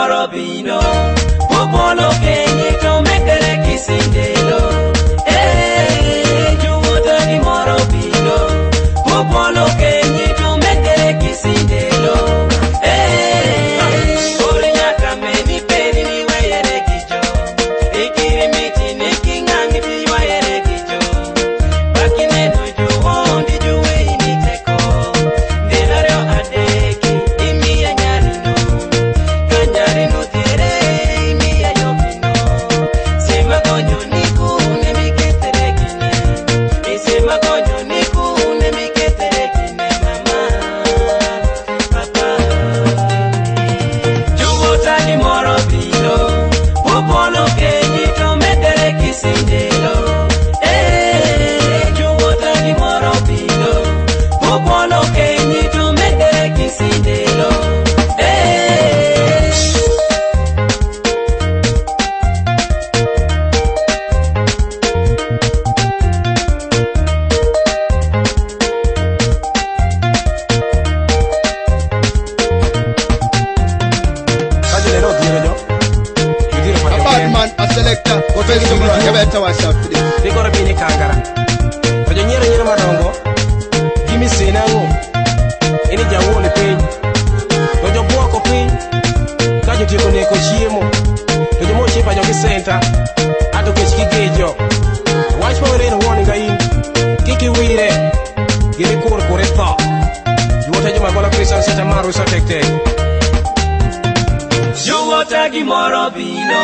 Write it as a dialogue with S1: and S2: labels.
S1: gimoro bino, popolo kenye to mekere kisindelo. Juwota gimoro bino, popolo kenye to mekere kisindelo. Ore nyaka meni peni ni wayere kicho, ikiri miti niki ngangi di wayere kicho. Bakine no juwo ndi juwe initeko, delario adeki imi ya nyarino, kanyarino tere imi ya yopino. Sema gonyo niku ne miketere kine, sema gonyo niku ne miketere kine mama, papa. Juwota gimoro bino, popolo kenyi to metere kisindelo. Juwota gimoro bino, popolo kenyi to metere kisindelo.
S2: A bad man, a selector, go tell you you better watch out for this.
S3: They gotta be in the kangara. But you nyere madongo. Give me say now. Any jawo le pay. But you walk up in. Can you take on a cochiemo? But you mochi by your center. I don't get you. Watch for the warning guy. Kiki with it. Give me core correct. You want to do my gola Christian Santa Maru Satekte.
S1: Juwota gimoro bino,